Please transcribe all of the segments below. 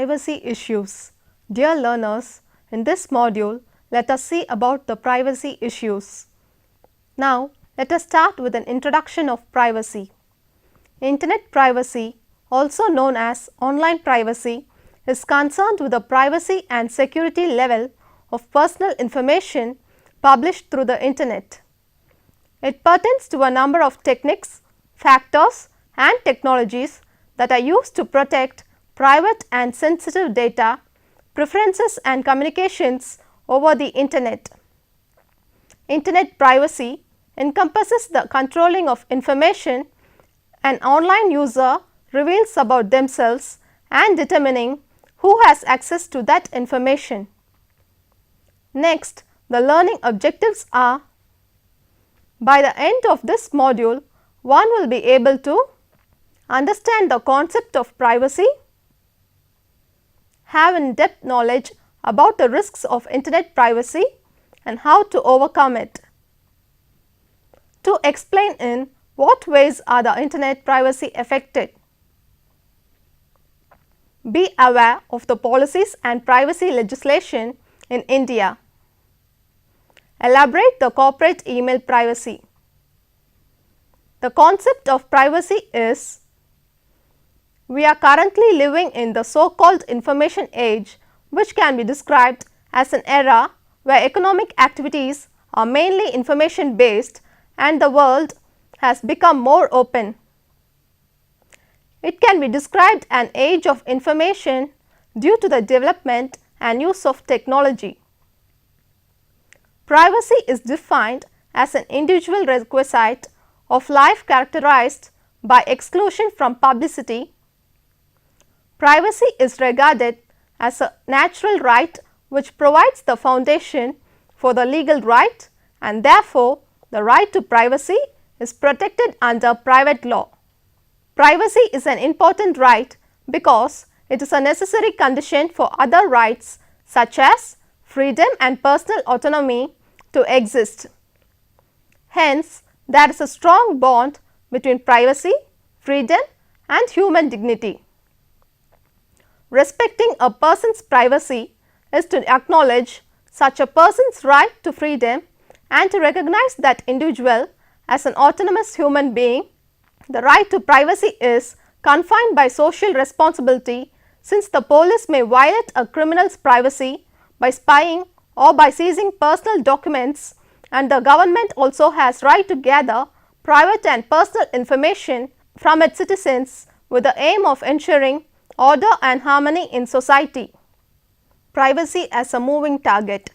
privacy issues. Dear learners, in this module, let us see about the privacy issues. Now, let us start with an introduction of privacy. Internet privacy, also known as online privacy, is concerned with the privacy and security level of personal information published through the Internet. It pertains to a number of techniques, factors and technologies that are used to protect private and sensitive data, preferences and communications over the Internet. Internet privacy encompasses the controlling of information an online user reveals about themselves and determining who has access to that information. Next, the learning objectives are: by the end of this module, one will be able to understand the concept of privacy, have in-depth knowledge about the risks of Internet privacy and how to overcome it. To explain in what ways are the Internet privacy affected. Be aware of the policies and privacy legislation in India. Elaborate the corporate email privacy. The concept of privacy is: we are currently living in the so-called information age, which can be described as an era where economic activities are mainly information based and the world has become more open. It can be described an age of information due to the development and use of technology. Privacy is defined as an individual requisite of life characterized by exclusion from publicity. Privacy is regarded as a natural right which provides the foundation for the legal right, and therefore, the right to privacy is protected under private law. Privacy is an important right because it is a necessary condition for other rights such as freedom and personal autonomy to exist. Hence, there is a strong bond between privacy, freedom and human dignity. Respecting a person's privacy is to acknowledge such a person's right to freedom and to recognize that individual as an autonomous human being. The right to privacy is confined by social responsibility, since the police may violate a criminal's privacy by spying or by seizing personal documents, and the government also has right to gather private and personal information from its citizens with the aim of ensuring order and harmony in society. Privacy as a moving target.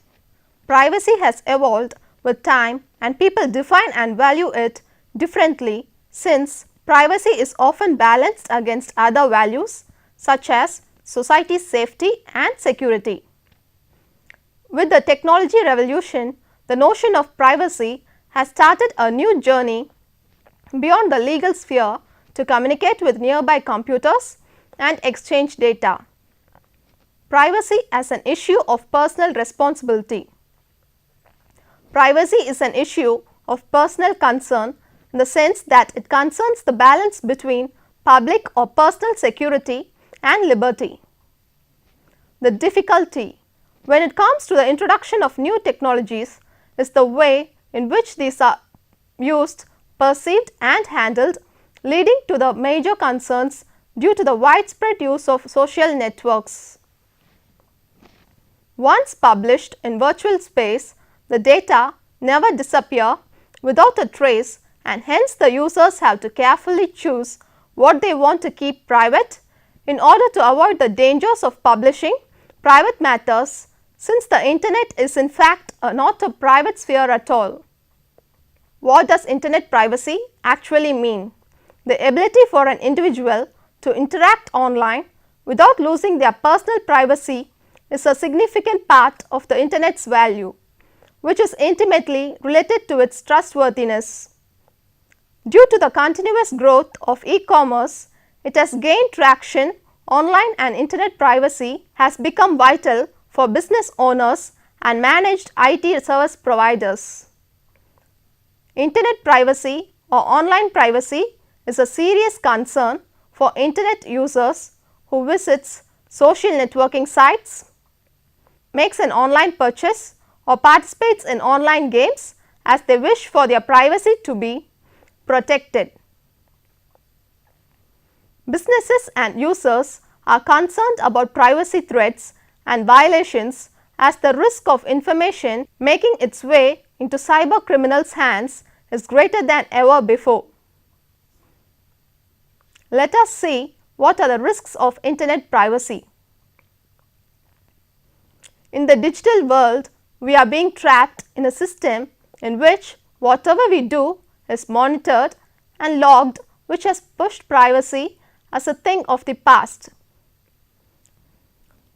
Privacy has evolved with time and people define and value it differently, since privacy is often balanced against other values such as society's safety and security. With the technology revolution, the notion of privacy has started a new journey beyond the legal sphere to communicate with nearby computers and exchange data. Privacy as an issue of personal responsibility. Privacy is an issue of personal concern in the sense that it concerns the balance between public or personal security and liberty. The difficulty when it comes to the introduction of new technologies is the way in which these are used, perceived and handled, leading to the major concerns due to the widespread use of social networks. Once published in virtual space, the data never disappear without a trace, and hence the users have to carefully choose what they want to keep private in order to avoid the dangers of publishing private matters, since the Internet is in fact not a private sphere at all. What does Internet privacy actually mean? The ability for an individual to interact online without losing their personal privacy is a significant part of the Internet's value, which is intimately related to its trustworthiness. Due to the continuous growth of e-commerce, it has gained traction online, and Internet privacy has become vital for business owners and managed IT service providers. Internet privacy or online privacy is a serious concern for Internet users who visits social networking sites, makes an online purchase, or participates in online games as they wish for their privacy to be protected. Businesses and users are concerned about privacy threats and violations as the risk of information making its way into cyber criminals' hands is greater than ever before. Let us see what are the risks of internet privacy. In the digital world, we are being trapped in a system in which whatever we do is monitored and logged, which has pushed privacy as a thing of the past.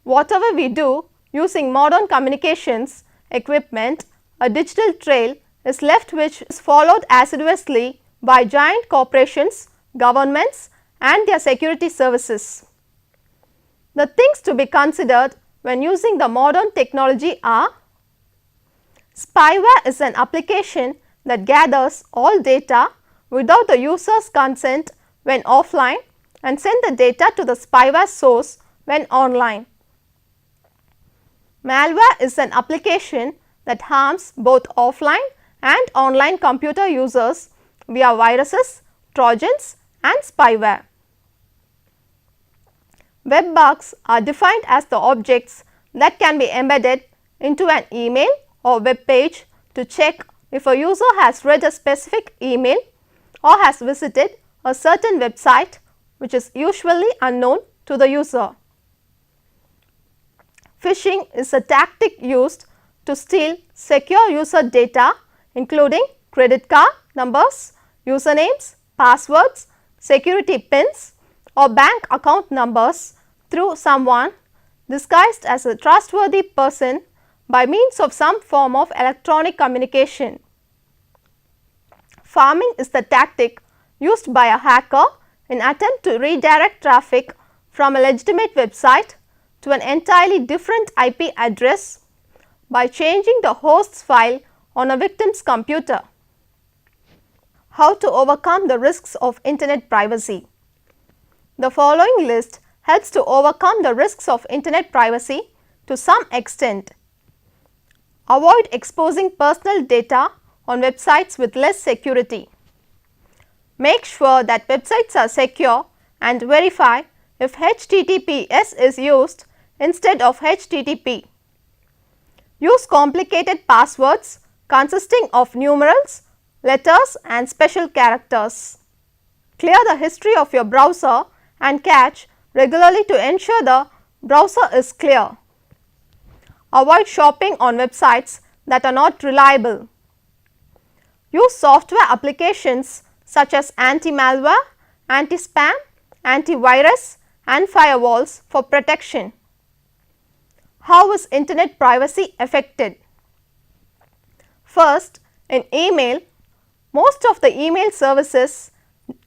Whatever we do using modern communications equipment, a digital trail is left which is followed assiduously by giant corporations, governments and their security services. The things to be considered when using the modern technology are: spyware is an application that gathers all data without the user's consent when offline and send the data to the spyware source when online. Malware is an application that harms both offline and online computer users via viruses, trojans and spyware. Web bugs are defined as the objects that can be embedded into an email or web page to check if a user has read a specific email or has visited a certain website which is usually unknown to the user. Phishing is a tactic used to steal secure user data including credit card numbers, usernames, passwords, security pins or bank account numbers through someone disguised as a trustworthy person by means of some form of electronic communication. Farming is the tactic used by a hacker in attempt to redirect traffic from a legitimate website to an entirely different IP address by changing the host's file on a victim's computer. How to overcome the risks of internet privacy? The following list helps to overcome the risks of internet privacy to some extent. Avoid exposing personal data on websites with less security. Make sure that websites are secure and verify if HTTPS is used instead of HTTP. Use complicated passwords consisting of numerals, letters and special characters. Clear the history of your browser and cache regularly to ensure the browser is clear. Avoid shopping on websites that are not reliable. Use software applications such as anti-malware, anti-spam, antivirus and firewalls for protection. How is internet privacy affected? First, in email, most of the email services,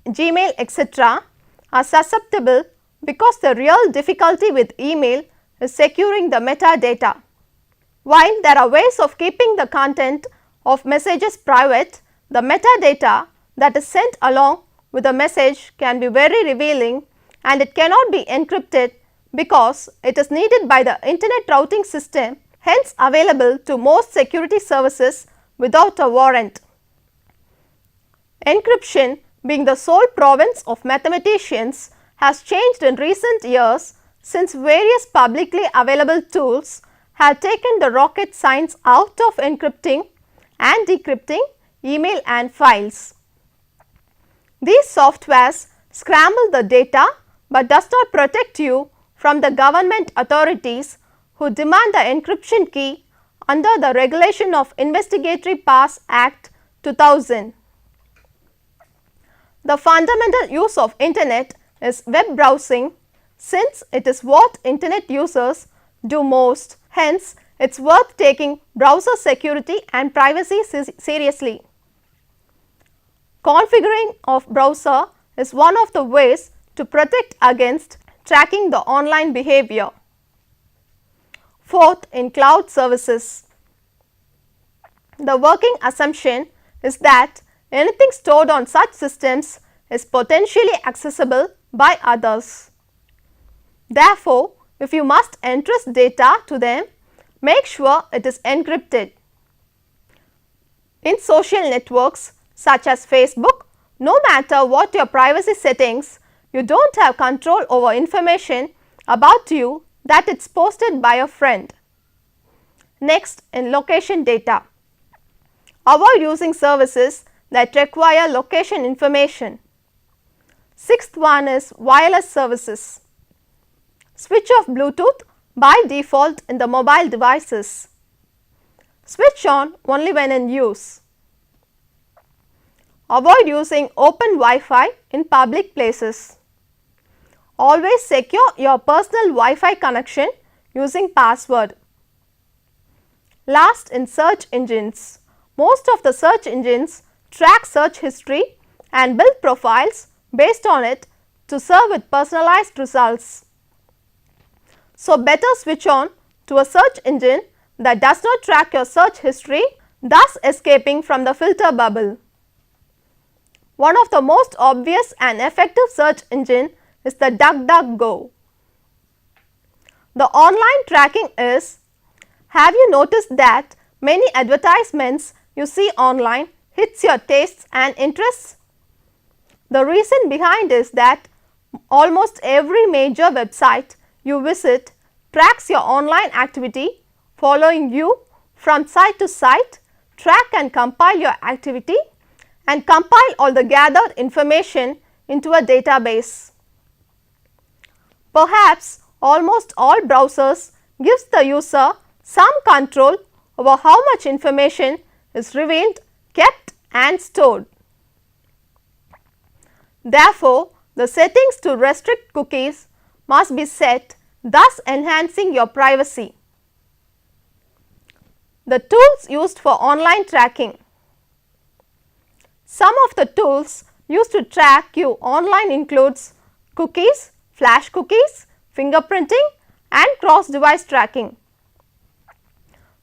Gmail etc., are susceptible because the real difficulty with email is securing the metadata. While there are ways of keeping the content of messages private, the metadata that is sent along with a message can be very revealing and it cannot be encrypted because it is needed by the internet routing system, hence available to most security services without a warrant. Encryption, being the sole province of mathematicians, has changed in recent years since various publicly available tools have taken the rocket science out of encrypting and decrypting email and files. These softwares scramble the data but does not protect you from the government authorities who demand the encryption key under the Regulation of Investigatory Powers Act 2000. The fundamental use of internet is web browsing since it is what internet users do most. Hence, it is worth taking browser security and privacy seriously. Configuring of browser is one of the ways to protect against tracking the online behavior. Fourth, in cloud services. The working assumption is that anything stored on such systems is potentially accessible by others. Therefore, if you must entrust data to them, make sure it is encrypted. In social networks such as Facebook, no matter what your privacy settings, you do not have control over information about you that is posted by a friend. Next, in location data, avoid using services that require location information. Sixth one is wireless services. Switch off Bluetooth by default in the mobile devices. Switch on only when in use. Avoid using open Wi-Fi in public places. Always secure your personal Wi-Fi connection using password. Last, in search engines, most of the search engines track search history and build profiles based on it to serve with personalized results. So, better switch on to a search engine that does not track your search history, thus escaping from the filter bubble. One of the most obvious and effective search engine is the DuckDuckGo. The online tracking is, have you noticed that many advertisements you see online hits your tastes and interests? The reason behind is that almost every major website you visit tracks your online activity, following you from site to site, track and compile your activity, and compile all the gathered information into a database. Perhaps almost all browsers gives the user some control over how much information is revealed, kept and stored. Therefore, the settings to restrict cookies must be set, thus enhancing your privacy. The tools used for online tracking. Some of the tools used to track you online includes cookies, flash cookies, fingerprinting and cross-device tracking.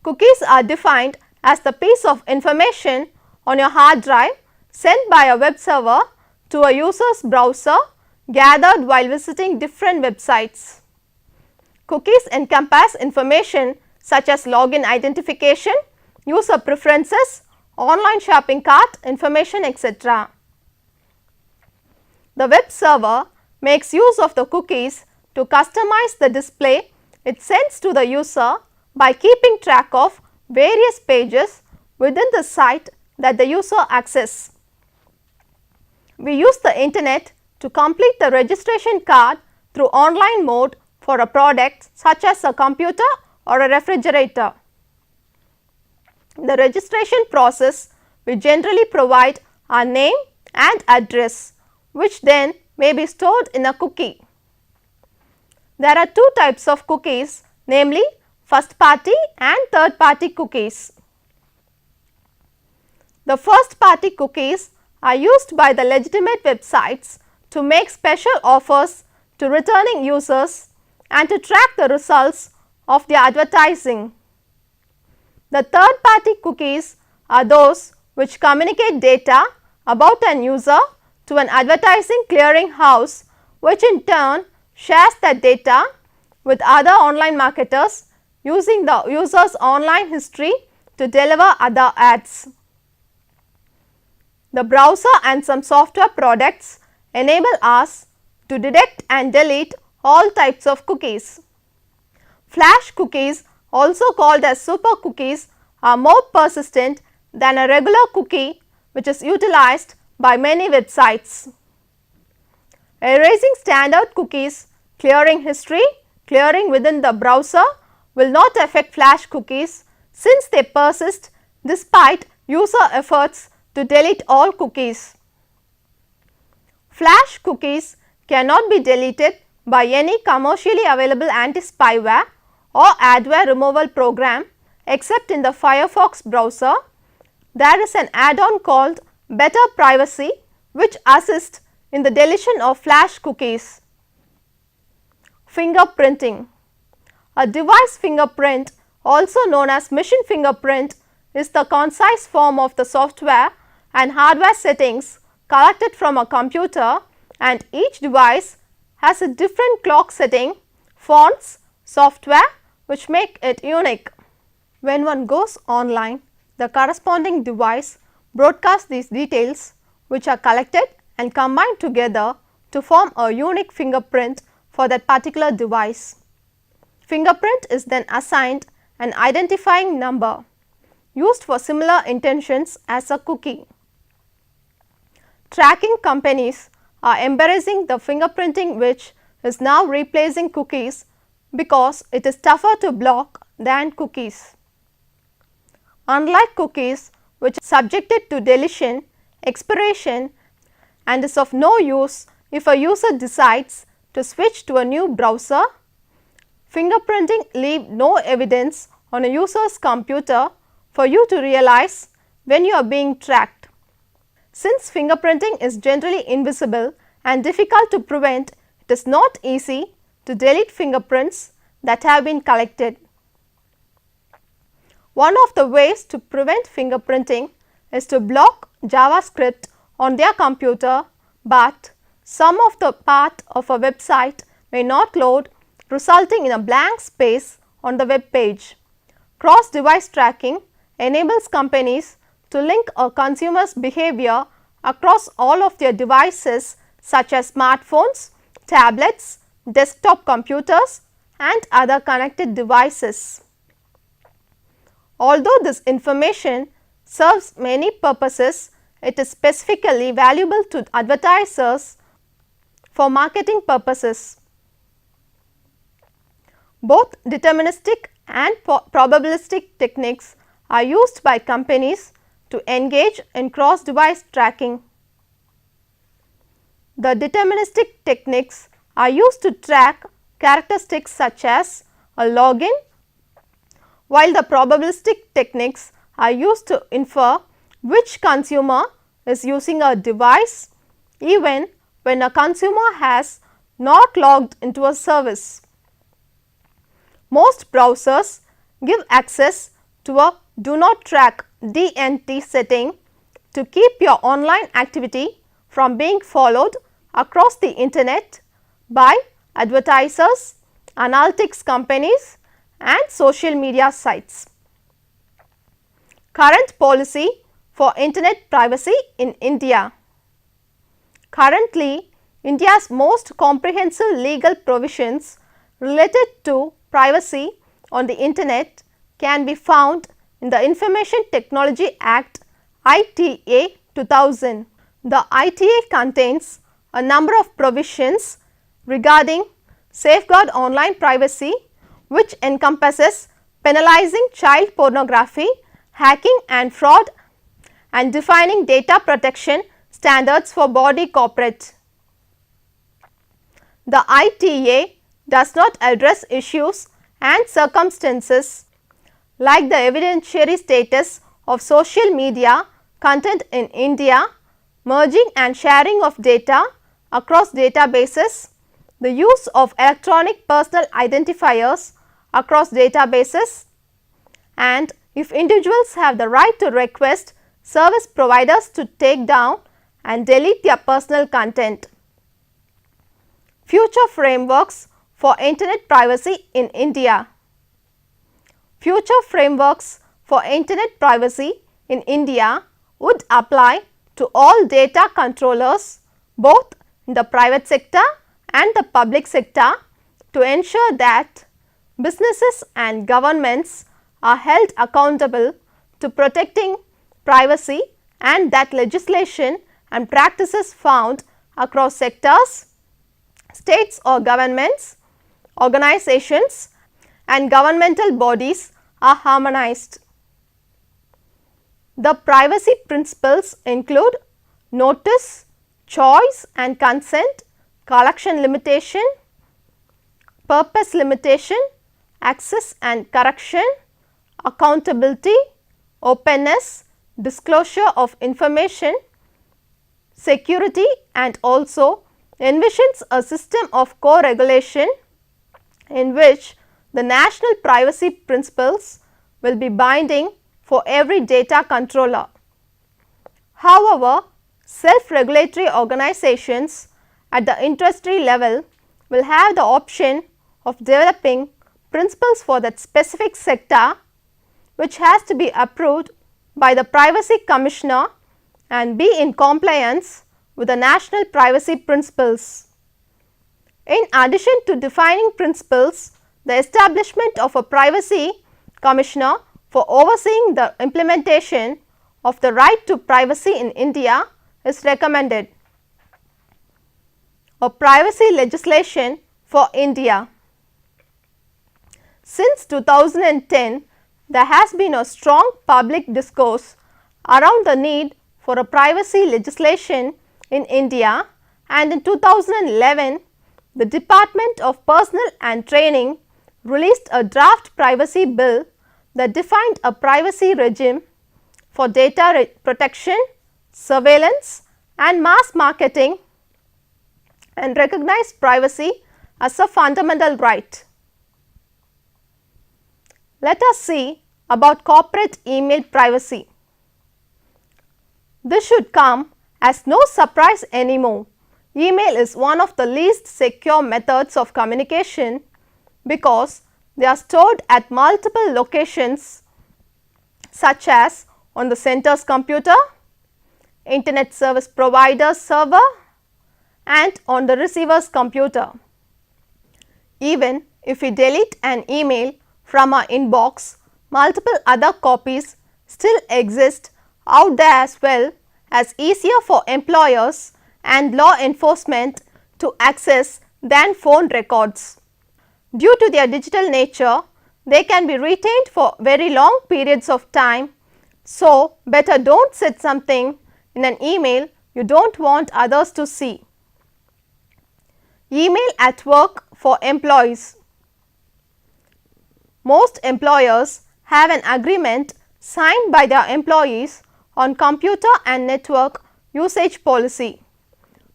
Cookies are defined as the piece of information on your hard drive sent by a web server to a user's browser gathered while visiting different websites. Cookies encompass information such as login identification, user preferences, online shopping cart information, etc. The web server makes use of the cookies to customize the display it sends to the user by keeping track of various pages within the site that the user accesses. We use the internet to complete the registration card through online mode for a product such as a computer or a refrigerator. The registration process we generally provide our name and address, which then may be stored in a cookie. There are two types of cookies, namely first party and third party cookies. The first party cookies are used by the legitimate websites to make special offers to returning users and to track the results of their advertising. The third party cookies are those which communicate data about an user to an advertising clearing house, which in turn shares that data with other online marketers using the user's online history to deliver other ads. The browser and some software products enable us to detect and delete all types of cookies. Flash cookies, also called as super cookies, are more persistent than a regular cookie, which is utilized by many websites. Erasing standard cookies, clearing history, clearing within the browser will not affect flash cookies, since they persist despite user efforts to delete all cookies. Flash cookies cannot be deleted by any commercially available anti-spyware or adware removal program except in the Firefox browser. There is an add-on called Better Privacy which assists in the deletion of flash cookies. Fingerprinting. A device fingerprint, also known as machine fingerprint, is the concise form of the software and hardware settings collected from a computer, and each device has a different clock setting, fonts, software which make it unique. When one goes online, the corresponding device broadcasts these details which are collected and combined together to form a unique fingerprint for that particular device. Fingerprint is then assigned an identifying number used for similar intentions as a cookie. Tracking companies are embracing the fingerprinting which is now replacing cookies because it is tougher to block than cookies. Unlike cookies which are subjected to deletion, expiration and is of no use if a user decides to switch to a new browser, fingerprinting leaves no evidence on a user's computer for you to realize when you are being tracked. Since fingerprinting is generally invisible and difficult to prevent, it is not easy to delete fingerprints that have been collected. One of the ways to prevent fingerprinting is to block JavaScript on their computer, but some of the part of a website may not load, resulting in a blank space on the web page. Cross-device tracking enables companies to link a consumer's behavior across all of their devices such as smartphones, tablets, desktop computers and other connected devices. Although this information serves many purposes, it is specifically valuable to advertisers for marketing purposes. Both deterministic and probabilistic techniques are used by companies to engage in cross-device tracking. The deterministic techniques are used to track characteristics such as a login, while the probabilistic techniques are used to infer which consumer is using a device even when a consumer has not logged into a service. Most browsers give access to a do not track DNT setting to keep your online activity from being followed across the internet by advertisers, analytics companies and social media sites. Current policy for internet privacy in India. Currently, India's most comprehensive legal provisions related to privacy on the internet can be found in the Information Technology Act ITA 2000. The ITA contains a number of provisions regarding safeguard online privacy, which encompasses penalizing child pornography, hacking and fraud, and defining data protection standards for body corporate. The ITA does not address issues and circumstances like the evidentiary status of social media content in India, merging and sharing of data across databases, the use of electronic personal identifiers across databases, and if individuals have the right to request service providers to take down and delete their personal content. Future frameworks for internet privacy in India. Future frameworks for internet privacy in India would apply to all data controllers both in the private sector and the public sector to ensure that businesses and governments are held accountable to protecting privacy and that legislation and practices found across sectors, states or governments, organizations and governmental bodies are harmonized. The privacy principles include notice, choice and consent, collection limitation, purpose limitation, access and correction, accountability, openness, disclosure of information, security, and also envisions a system of co-regulation in which the national privacy principles will be binding for every data controller. However, self-regulatory organizations at the industry level will have the option of developing principles for that specific sector, which has to be approved by the Privacy Commissioner and be in compliance with the national privacy principles. In addition to defining principles, the establishment of a Privacy Commissioner for overseeing the implementation of the right to privacy in India is recommended. A privacy legislation for India. Since 2010, there has been a strong public discourse around the need for a privacy legislation in India, and in 2011, the Department of Personnel and Training released a draft privacy bill that defined a privacy regime for data protection, surveillance and mass marketing, and recognized privacy as a fundamental right. Let us see about corporate email privacy. This should come as no surprise anymore. Email is one of the least secure methods of communication because they are stored at multiple locations, such as on the center's computer, internet service provider's server, and on the receiver's computer. Even if we delete an email from our inbox, multiple other copies still exist out there as well, as easier for employers and law enforcement to access than phone records. Due to their digital nature, they can be retained for very long periods of time, so better don't set something in an email you don't want others to see. Email at work for employees. Most employers have an agreement signed by their employees on computer and network usage policy,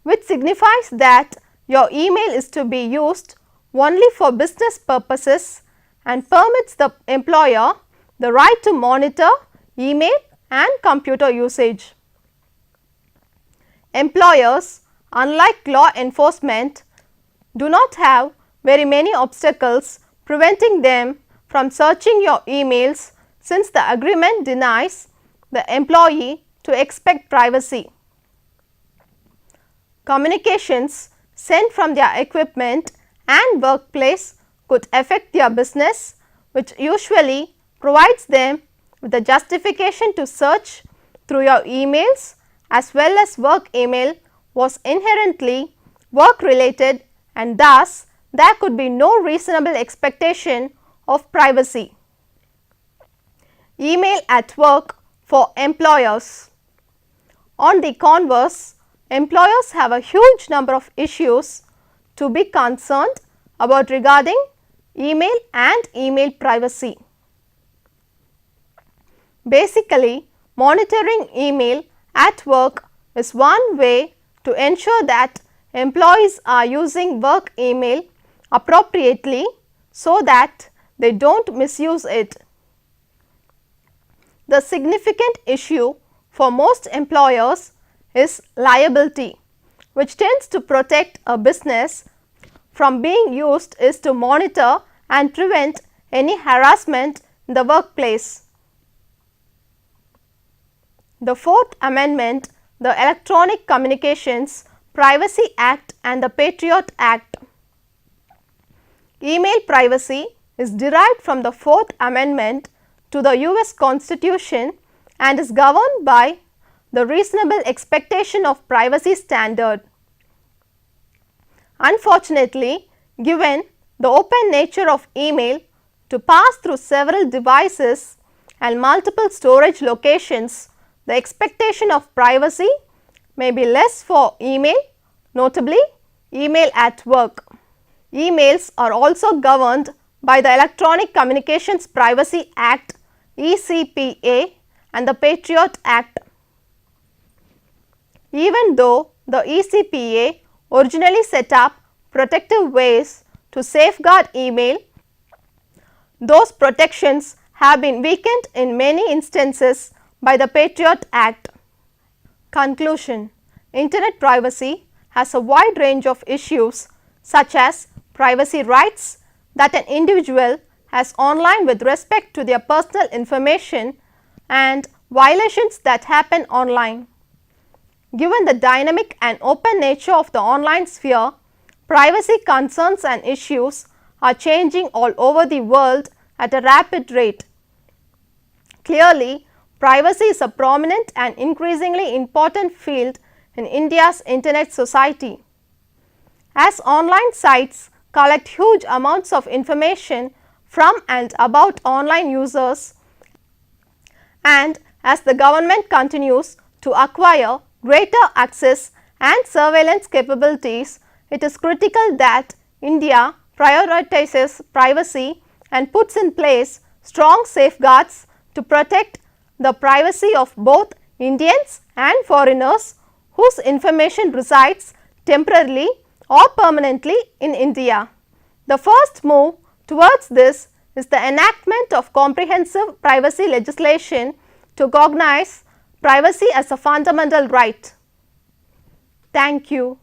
which signifies that your email is to be used only for business purposes and permits the employer the right to monitor email and computer usage. Employers, unlike law enforcement, do not have very many obstacles preventing them from searching your emails, since the agreement denies the employee to expect privacy. Communications sent from their equipment and workplace could affect their business, which usually provides them with a justification to search through your emails, as well as work email was inherently work related, and thus there could be no reasonable expectation of privacy. Email at work for employers. On the converse, employers have a huge number of issues to be concerned about regarding email and email privacy. Basically, monitoring email at work is one way to ensure that employees are using work email appropriately so that they don't misuse it. The significant issue for most employers is liability, which tends to protect a business from being used is to monitor and prevent any harassment in the workplace. The Fourth Amendment, the Electronic Communications Privacy Act and the Patriot Act. Email privacy is derived from the Fourth Amendment to the US Constitution and is governed by the reasonable expectation of privacy standard. Unfortunately, given the open nature of email to pass through several devices and multiple storage locations, the expectation of privacy may be less for email, notably email at work. Emails are also governed by the Electronic Communications Privacy Act (ECPA) and the Patriot Act. Even though the ECPA originally set up protective ways to safeguard email, those protections have been weakened in many instances by the Patriot Act. Conclusion: Internet privacy has a wide range of issues such as privacy rights, that an individual has online with respect to their personal information and violations that happen online. Given the dynamic and open nature of the online sphere, privacy concerns and issues are changing all over the world at a rapid rate. Clearly, privacy is a prominent and increasingly important field in India's internet society. As online sites collect huge amounts of information from and about online users, and as the government continues to acquire greater access and surveillance capabilities, it is critical that India prioritizes privacy and puts in place strong safeguards to protect the privacy of both Indians and foreigners whose information resides temporarily or permanently in India. The first move towards this is the enactment of comprehensive privacy legislation to recognize privacy as a fundamental right. Thank you.